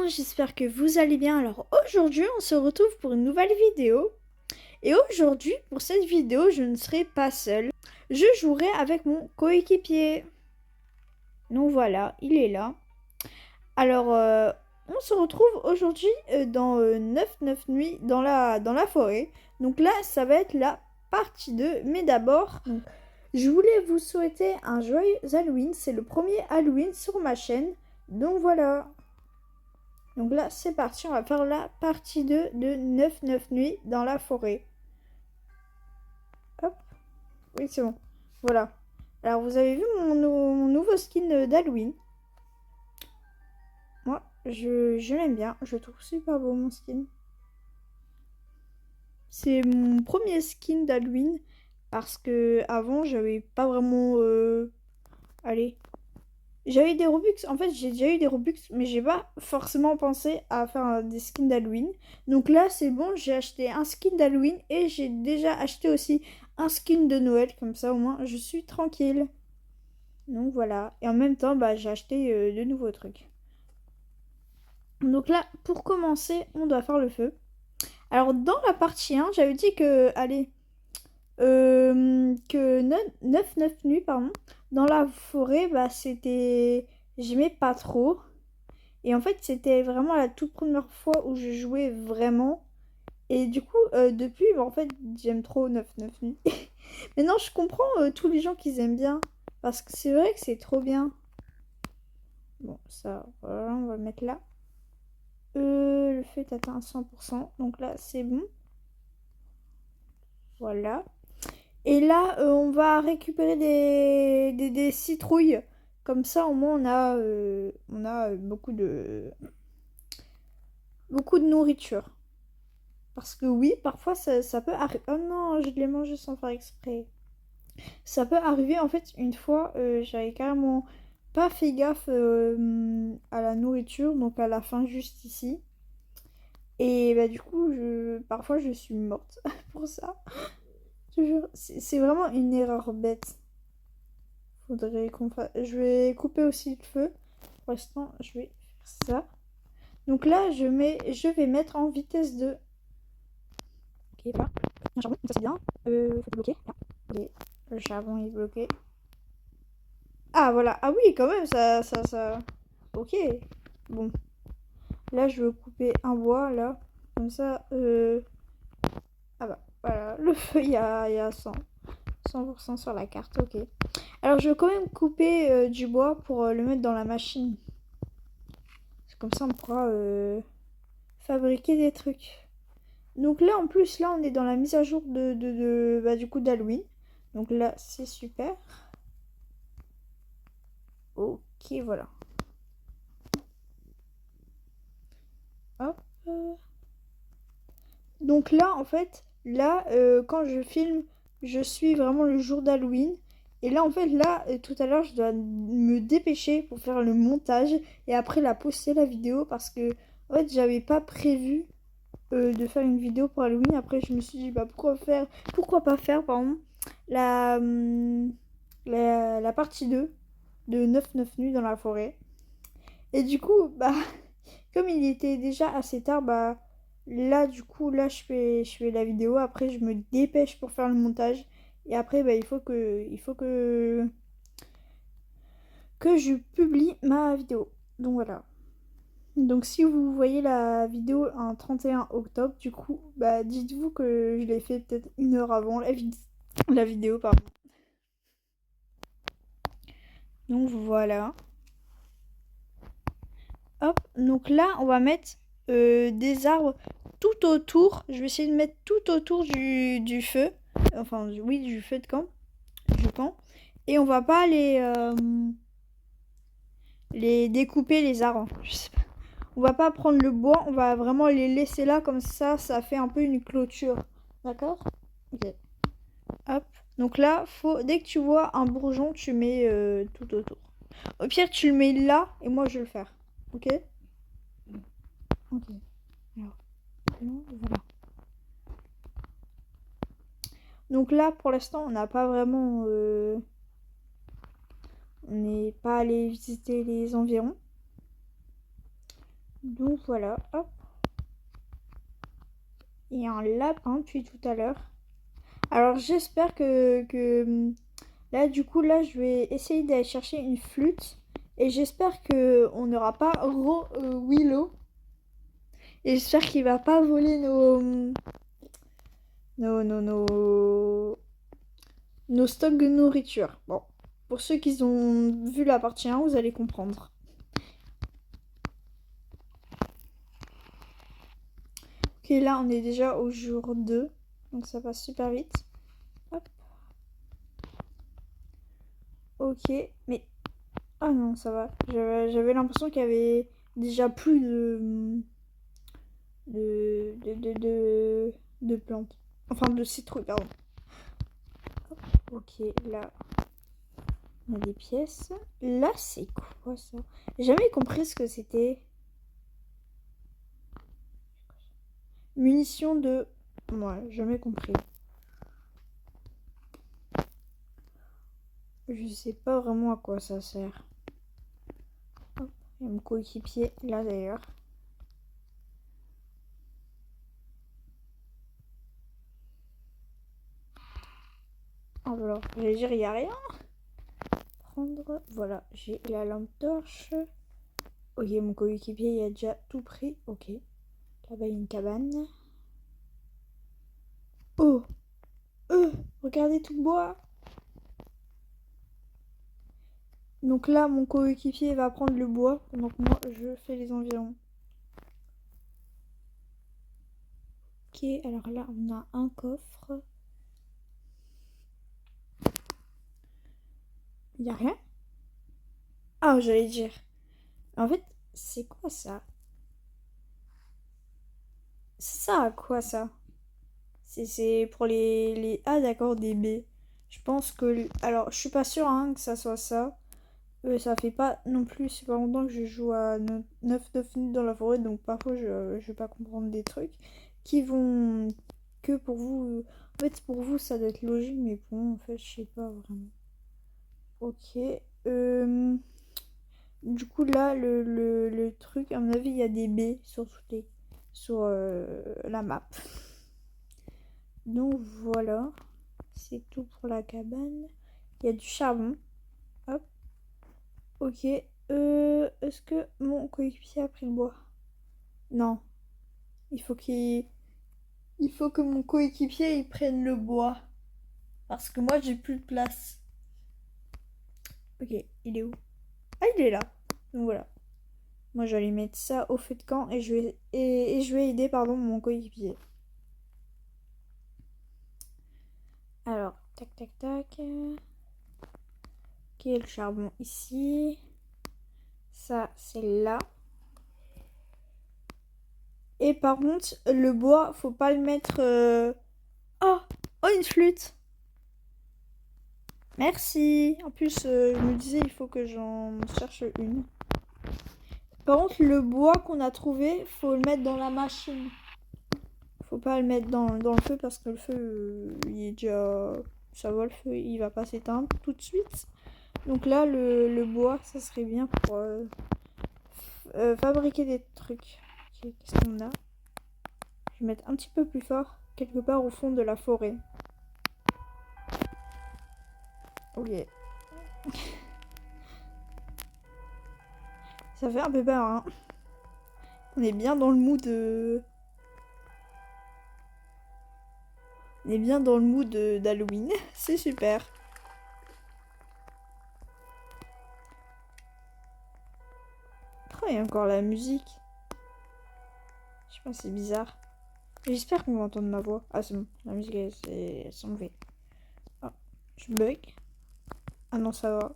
monde, j'espère que vous allez bien. Alors aujourd'hui, on se retrouve pour une nouvelle vidéo. Et aujourd'hui, pour cette vidéo, je ne serai pas seule. Je jouerai avec mon coéquipier. Donc voilà, il est là. Alors, on se retrouve aujourd'hui dans 9 nuits dans la forêt. Donc là, ça va être la partie 2. Mais d'abord, je voulais vous souhaiter un joyeux Halloween. C'est le premier Halloween sur ma chaîne. Donc voilà. Donc là, c'est parti, on va faire la partie 2 de 9 nuits dans la forêt. Hop, oui, c'est bon. Voilà. Alors, vous avez vu mon nouveau skin d'Halloween. Moi, je l'aime bien. Je trouve super beau, mon skin. C'est mon premier skin d'Halloween. Parce que avant, j'avais pas vraiment... Allez... J'avais des Robux, en fait j'ai déjà eu des Robux, mais j'ai pas forcément pensé à faire des skins d'Halloween. Donc là c'est bon, j'ai acheté un skin d'Halloween et j'ai déjà acheté aussi un skin de Noël, comme ça au moins je suis tranquille. Donc voilà, et en même temps bah, j'ai acheté de nouveaux trucs. Donc là pour commencer on doit faire le feu. Alors dans la partie 1 j'avais dit que, allez, que 9 nuits, pardon, dans la forêt, bah c'était... J'aimais pas trop. Et en fait, c'était vraiment la toute première fois où je jouais vraiment. Et du coup, depuis, bah, en fait, j'aime trop 9 nuits. Maintenant, je comprends tous les gens qui aiment bien. Parce que c'est vrai que c'est trop bien. Bon, ça, voilà, on va le mettre là. Le feu est atteint à 100%. Donc là, c'est bon. Voilà. Et là, on va récupérer des citrouilles. Comme ça, au moins, on a beaucoup de nourriture. Parce que oui, parfois, ça peut arriver... Oh non, je l'ai mangé sans faire exprès. Ça peut arriver, en fait, une fois, j'avais carrément pas fait gaffe à la nourriture. Donc, à la fin, juste ici. Et bah, du coup, parfois, je suis morte pour ça. C'est vraiment une erreur bête. Faudrait qu'on fasse... Je vais couper aussi le feu. Pour l'instant, je vais faire ça. Donc là, je vais mettre en vitesse de... Ok, voilà. Un charbon, ça c'est bien. Faut débloquer. Là. Ok, le charbon est bloqué. Ah, voilà. Ah oui, quand même, ça... Ok. Bon. Là, je veux couper un bois, là. Comme ça, Ah bah, voilà. Le feu, il y a 100% sur la carte, ok. Alors, je vais quand même couper du bois pour le mettre dans la machine. Comme ça, on pourra fabriquer des trucs. Donc là, en plus, là, on est dans la mise à jour bah, du coup, d'Halloween. Donc là, c'est super. Ok, voilà. Hop. Donc là, en fait, là, quand je filme, je suis vraiment le jour d'Halloween. Et là, en fait, là, tout à l'heure, je dois me dépêcher pour faire le montage et après la poster la vidéo parce que, en fait, j'avais pas prévu de faire une vidéo pour Halloween. Après, je me suis dit, bah, pourquoi pas faire, pardon, la, la partie 2 de 9 nuits dans la forêt. Et du coup, bah, comme il était déjà assez tard, bah, là, du coup, là, je fais la vidéo. Après, je me dépêche pour faire le montage. Et après, bah, il faut que je publie ma vidéo. Donc voilà. Donc si vous voyez la vidéo un 31 octobre, du coup, bah dites-vous que je l'ai fait peut-être 1 heure avant la vidéo, pardon. Donc voilà. Hop, donc là, on va mettre des arbres tout autour. Je vais essayer de mettre tout autour du feu. Enfin, oui, du feu de camp, je pense. Et on va pas les découper, les arbres. Je sais pas. On va pas prendre le bois, on va vraiment les laisser là, comme ça fait un peu une clôture. D'accord? Ok. Hop. Donc là, dès que tu vois un bourgeon, tu mets tout autour. Au pire, tu le mets là, et moi, je vais le faire. Ok? Ok. Alors, voilà. Donc là, pour l'instant, on n'a pas vraiment... on n'est pas allé visiter les environs. Donc voilà, hop. Il y a un lapin depuis tout à l'heure. Alors j'espère que là du coup là je vais essayer d'aller chercher une flûte. Et j'espère que on n'aura pas Willow. Et j'espère qu'il va pas voler nos stocks de nourriture. Bon, pour ceux qui ont vu la partie 1, vous allez comprendre. Ok, là on est déjà au jour 2. Donc ça passe super vite. Hop. Ok, mais... Ah non, ça va. J'avais l'impression qu'il y avait déjà plus de plantes. Enfin, de citrouilles, pardon. Ok, là, on a des pièces. Là, c'est quoi ça? J'ai jamais compris ce que c'était. Munitions de... Ouais, jamais compris. Je sais pas vraiment à quoi ça sert. Hop, il y a mon coéquipier là d'ailleurs. Oh voilà, j'allais dire il y a rien. Prendre, voilà, j'ai la lampe torche. Ok, mon coéquipier il a déjà tout pris. Ok, là-bas il y a une cabane. Oh, regardez tout le bois. Donc là, mon coéquipier va prendre le bois pendant que moi je fais les environs. Ok, alors là on a un coffre. Il y a rien? Ah, j'allais dire. En fait, c'est quoi ça? C'est ça à quoi ça? C'est pour les... Ah d'accord, des B. Je pense que... Alors, je suis pas sûre hein, que ça soit ça. Ça fait pas non plus super longtemps que je joue à 9 minutes dans la forêt, donc parfois je vais pas comprendre des trucs qui vont... Que pour vous... En fait, pour vous, ça doit être logique, mais pour moi, en fait, je sais pas vraiment. Ok. Du coup, là, le truc, à mon avis, il y a des baies sur sur la map. Donc voilà, c'est tout pour la cabane. Il y a du charbon. Hop. Ok. Est-ce que mon coéquipier a pris le bois? Non. Il faut qu'il... Il faut que mon coéquipier il prenne le bois. Parce que moi, j'ai plus de place. Ok, il est où? Ah, il est là. Donc voilà. Moi, je vais aller mettre ça au feu de camp et je vais aider pardon, mon coéquipier. Alors, tac, tac, tac. Ok, le charbon ici. Ça, c'est là. Et par contre, le bois, faut pas le mettre... Oh, oh, une flûte. Merci. En plus, je me disais, il faut que j'en cherche une. Par contre, le bois qu'on a trouvé, faut le mettre dans la machine. Faut pas le mettre dans le feu parce que le feu, il est déjà... Ça va, le feu, il va pas s'éteindre tout de suite. Donc là, le bois, ça serait bien pour fabriquer des trucs. Ok, qu'est-ce qu'on a? Je vais mettre un petit peu plus fort, quelque part au fond de la forêt. Ok. Ça fait un peu peur, hein. On est bien dans le mood On est bien dans le mood d'Halloween. C'est super. Oh, il y a encore la musique. Je sais pas, c'est bizarre. J'espère qu'on va entendre ma voix. Ah, c'est bon. La musique, elle s'est enlevée. Oh, je bug. Ah non, ça va.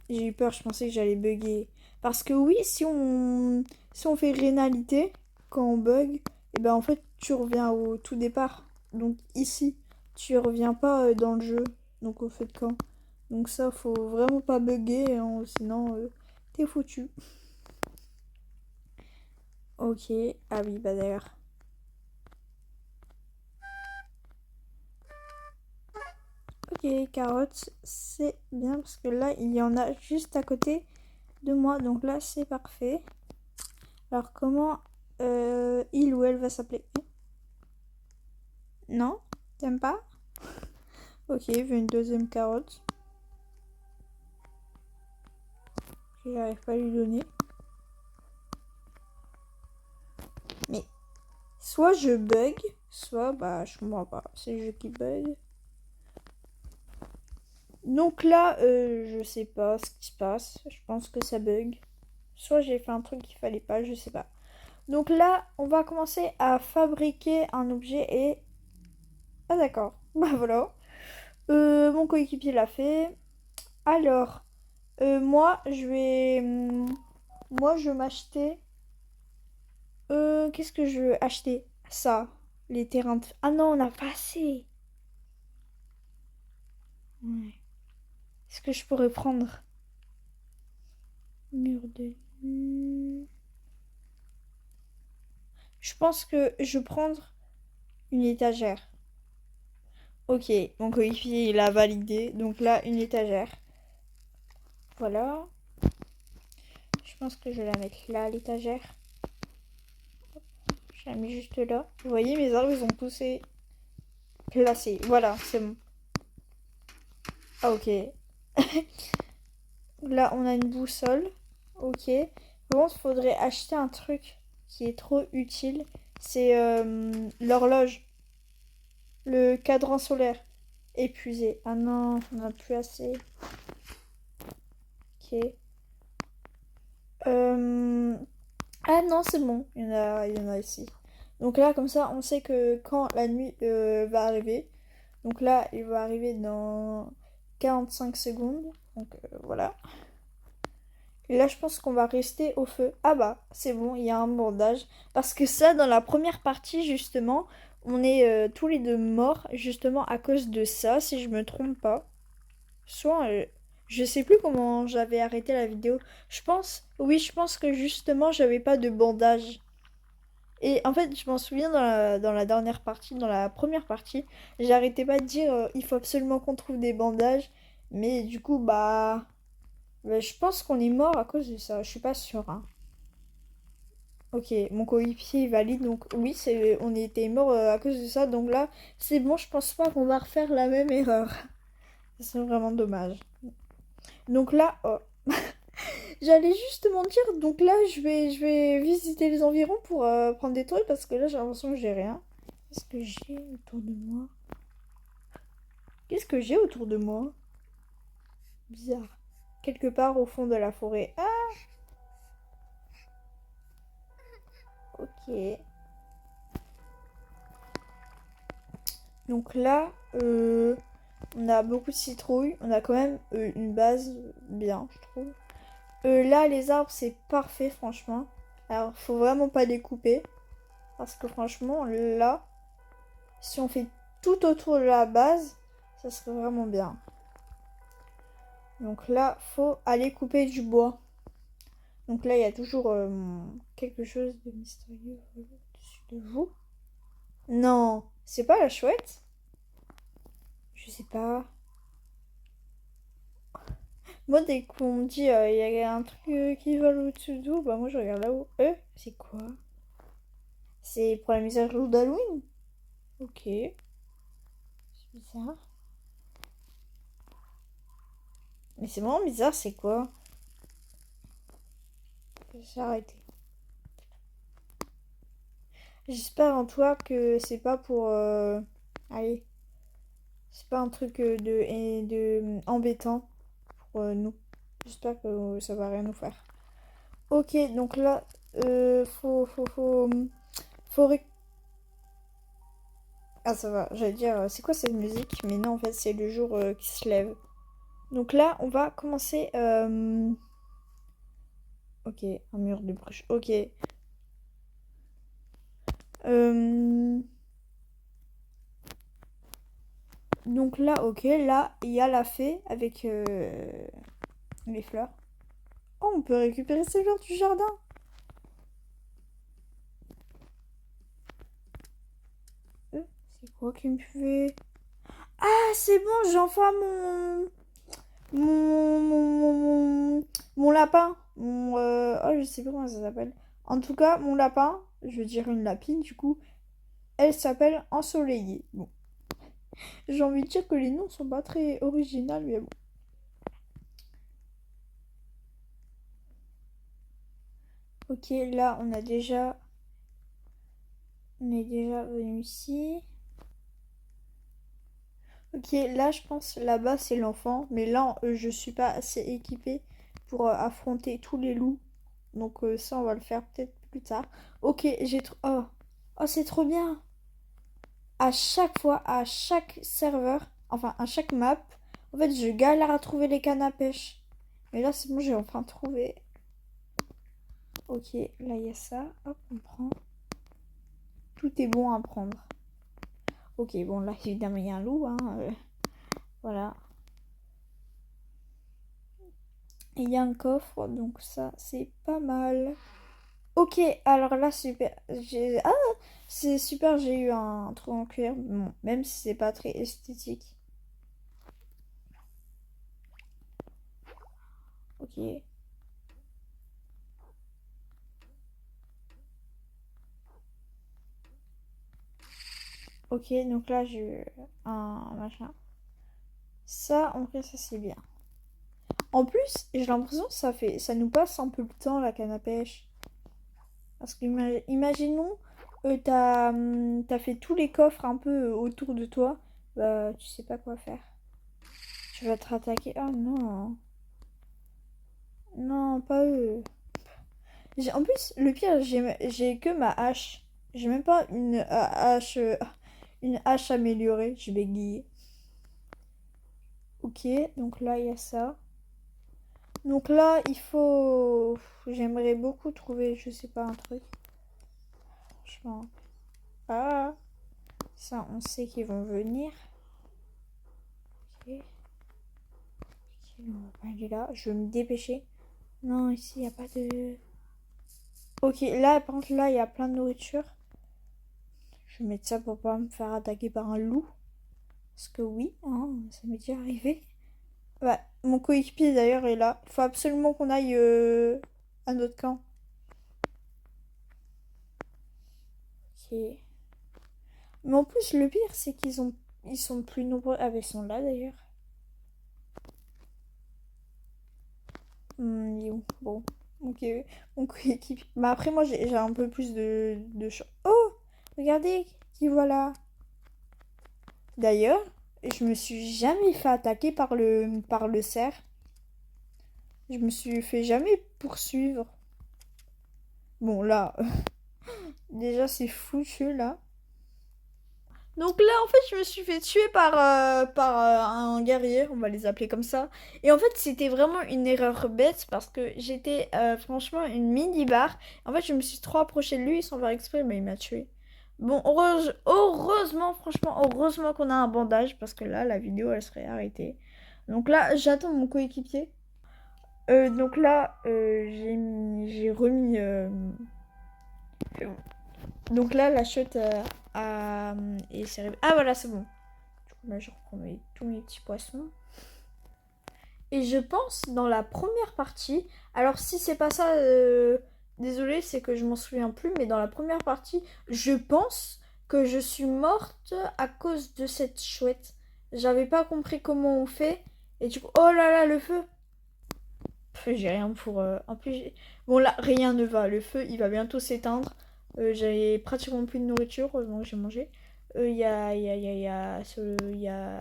J'ai eu peur, je pensais que j'allais bugger. Parce que oui, si on fait rénalité, quand on bug, et ben en fait, tu reviens au tout départ. Donc ici, tu reviens pas dans le jeu. Donc au fait de camp. Donc ça, faut vraiment pas bugger, hein, sinon t'es foutu. Ok, ah oui, bah d'ailleurs. Ok, carottes, c'est bien parce que là, il y en a juste à côté de moi. Donc là, c'est parfait. Alors, comment il ou elle va s'appeler? Non? T'aimes pas? Ok, il veut une deuxième carotte. J'arrive pas à lui donner. Mais soit je bug, soit bah je comprends pas. C'est le jeu qui bug. Donc là, je sais pas ce qui se passe. Je pense que ça bug. Soit j'ai fait un truc qu'il fallait pas, je sais pas. Donc là, on va commencer à fabriquer un objet et... Ah d'accord. Bah voilà. Mon coéquipier l'a fait. Alors, moi, je vais... moi, je vais m'acheter... qu'est-ce que je veux acheter? Ça. Les terrains de... Ah non, on n'a pas assez. Ouais. Est-ce que je pourrais prendre... Mur de... Je pense que je vais prendre une étagère. Ok, mon coéquipier il a validé. Donc là, une étagère. Voilà. Je pense que je vais la mettre là, l'étagère. Je la mets juste là. Vous voyez, mes arbres, ils ont poussé. Placé. Voilà, c'est bon. Ah, ok. Là, on a une boussole. Ok. Par contre, il faudrait acheter un truc qui est trop utile. C'est l'horloge. Le cadran solaire. Épuisé. Ah non, on n'a plus assez. Ok. Ah non, c'est bon. Il y en a ici. Donc là, comme ça, on sait que quand la nuit va arriver. Donc là, il va arriver dans 45 secondes. Donc voilà. Et là, je pense qu'on va rester au feu. Ah bah, c'est bon, il y a un bandage. Parce que ça, dans la première partie, justement, on est tous les deux morts, justement, à cause de ça, si je me trompe pas. Soit, je sais plus comment j'avais arrêté la vidéo. Je pense, oui, je pense que justement, j'avais pas de bandage. Et en fait, je m'en souviens dans la dernière partie, dans la première partie, j'arrêtais pas de dire il faut absolument qu'on trouve des bandages. Mais du coup, bah, je pense qu'on est mort à cause de ça. Je suis pas sûre, hein. Ok, mon coéquipier valide, donc oui, on était mort à cause de ça. Donc là, c'est bon, je pense pas qu'on va refaire la même erreur. C'est vraiment dommage. Donc là, oh. J'allais justement dire, donc là, je vais visiter les environs pour prendre des trucs parce que là, j'ai l'impression que j'ai rien. Qu'est-ce que j'ai autour de moi? Qu'est-ce que j'ai autour de moi? Bizarre. Quelque part au fond de la forêt. Ah, ok. Donc là, on a beaucoup de citrouilles. On a quand même une base bien, je trouve. Là, les arbres, c'est parfait, franchement. Alors, faut vraiment pas les couper. Parce que franchement, là, si on fait tout autour de la base, ça serait vraiment bien. Donc là, faut aller couper du bois. Donc là, il y a toujours quelque chose de mystérieux au-dessus de vous. Non, c'est pas la chouette? Je sais pas. Moi, dès qu'on me dit il y a un truc qui vole au-dessus de vous, bah moi je regarde là-haut. C'est quoi? C'est pour la mise à jour d'Halloween? Ok. C'est bizarre. Mais c'est vraiment bizarre, c'est quoi? J'ai arrêté. J'espère en toi que c'est pas pour... Allez. C'est pas un truc embêtant pour nous. J'espère que ça va rien nous faire. Ok, donc là, faut ah, ça va, j'allais dire, c'est quoi cette musique? Mais non, en fait, c'est le jour qui se lève. Donc là, on va commencer... Ok, un mur de bruche. Ok. Euh, Donc là, ok, là, il y a la fée avec les fleurs. Oh, on peut récupérer ces fleurs du jardin. C'est quoi qui me fait... Ah, c'est bon, j'ai enfin mon lapin. Oh, je sais pas comment ça s'appelle. En tout cas, mon lapin, je veux dire une lapine du coup, elle s'appelle Ensoleillée. Bon, j'ai envie de dire que les noms sont pas très originaux, mais bon. Ok, là on est déjà venu ici. Ok, là je pense là-bas c'est l'enfant, mais là je suis pas assez équipée pour affronter tous les loups. Donc ça on va le faire peut-être plus tard. Ok, j'ai trop... Oh, oh c'est trop bien. À chaque fois, à chaque serveur, enfin à chaque map, en fait je galère à trouver les cannes à pêche. Mais là c'est bon, j'ai enfin trouvé. Ok, là il y a ça. Hop, on prend. Tout est bon à prendre. Ok, bon là évidemment il y a un loup, hein. Voilà. Et il y a un coffre, donc ça c'est pas mal. Ok, alors là super. Ah, c'est super, j'ai eu un trou en cuir. Bon, même si c'est pas très esthétique. Ok. Ok, donc là j'ai eu un machin. Ça, en vrai, ça c'est bien. En plus, j'ai l'impression que ça nous passe un peu le temps la canne à pêche. Parce que imaginons, t'as fait tous les coffres un peu autour de toi. Bah, tu sais pas quoi faire. Tu vas te rattaquer. Ah non. Non, pas eux. En plus, le pire, j'ai que ma hache. J'ai même pas une hache améliorée. Je vais guiller. Ok, donc là, il y a ça. Donc là, il faut... J'aimerais beaucoup trouver, je sais pas, un truc. Franchement. Ah, ça, on sait qu'ils vont venir. Ok. Ok, on va pas aller là. Je vais me dépêcher. Non, ici, il n'y a pas de... Ok, là, par contre, là, il y a plein de nourriture. Je vais mettre ça pour pas me faire attaquer par un loup. Parce que oui, hein, ça m'est déjà arrivé. Ouais, mon coéquipier, d'ailleurs, est là. Faut absolument qu'on aille à notre camp. Ok. Mais en plus, le pire, c'est ils sont plus nombreux. Ah, ben, ils sont là, d'ailleurs. Il est où? Bon. Ok. Mon coéquipier. Mais après, moi, j'ai un peu plus de chance. Oh! Regardez qui voilà. D'ailleurs, je me suis jamais fait attaquer par le cerf. Je me suis fait jamais poursuivre. Bon, là, déjà, c'est foutu, là. Donc là, en fait, je me suis fait tuer par un guerrier, on va les appeler comme ça. Et en fait, c'était vraiment une erreur bête parce que j'étais franchement une mini-barre. En fait, je me suis trop approchée de lui sans faire exprès, mais il m'a tué. Bon, heureusement, franchement, heureusement qu'on a un bandage parce que là, la vidéo, elle serait arrêtée. Donc là, j'attends mon coéquipier. Donc là, j'ai remis... Donc là, la chute est serrée. Ah voilà, c'est bon. Du coup, là, je reprends tous mes petits poissons. Et je pense dans la première partie, alors si c'est pas ça, désolé, c'est que je m'en souviens plus, mais dans la première partie, je pense que je suis morte à cause de cette chouette. J'avais pas compris comment on fait. Et du coup, oh là là, le feu! J'ai rien pour... En plus, bon là, rien ne va. Le feu, il va bientôt s'éteindre. J'avais pratiquement plus de nourriture, heureusement que j'ai mangé. Il y a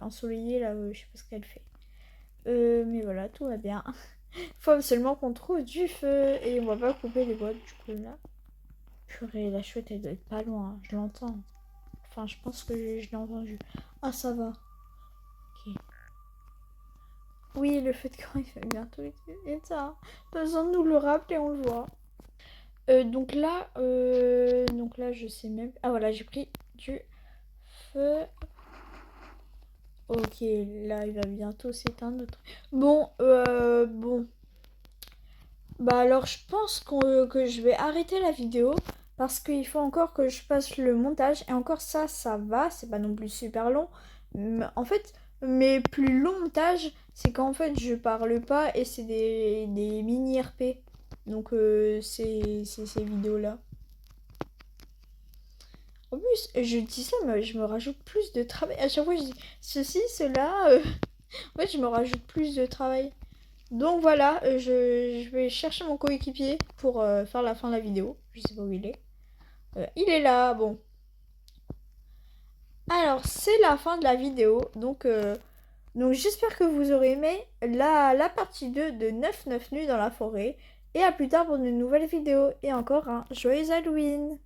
Ensoleillé, là, je sais pas ce qu'elle fait. Mais voilà, tout va bien. Faut seulement qu'on trouve du feu. Et on va pas couper les bois, du coup, là. Purée, la chouette, elle doit être pas loin. Hein, je l'entends. Enfin, je pense que je l'ai entendu. Ah, ça va. Ok. Oui, le feu de camp, il va bientôt être ça. Pas besoin de nous le rappeler, on le voit. Donc là, je sais même. Ah voilà, j'ai pris du feu. Ok, là, il va bientôt s'éteindre. Bon. Bah alors, je pense que je vais arrêter la vidéo parce qu'il faut encore que je fasse le montage. Et encore ça va, c'est pas non plus super long. Mais en fait, mes plus longs montages, c'est qu'en fait, je parle pas et c'est des mini RP. Donc ces vidéos-là. En plus, je dis ça, mais je me rajoute plus de travail. À chaque fois, je dis ceci, cela. En fait, je me rajoute plus de travail. Donc voilà, je vais chercher mon coéquipier pour faire la fin de la vidéo. Je sais pas où il est. Il est là, bon. Alors, c'est la fin de la vidéo. Donc j'espère que vous aurez aimé la partie 2 de 9 nuits dans la forêt. Et à plus tard pour de nouvelles vidéos. Et encore un joyeux Halloween!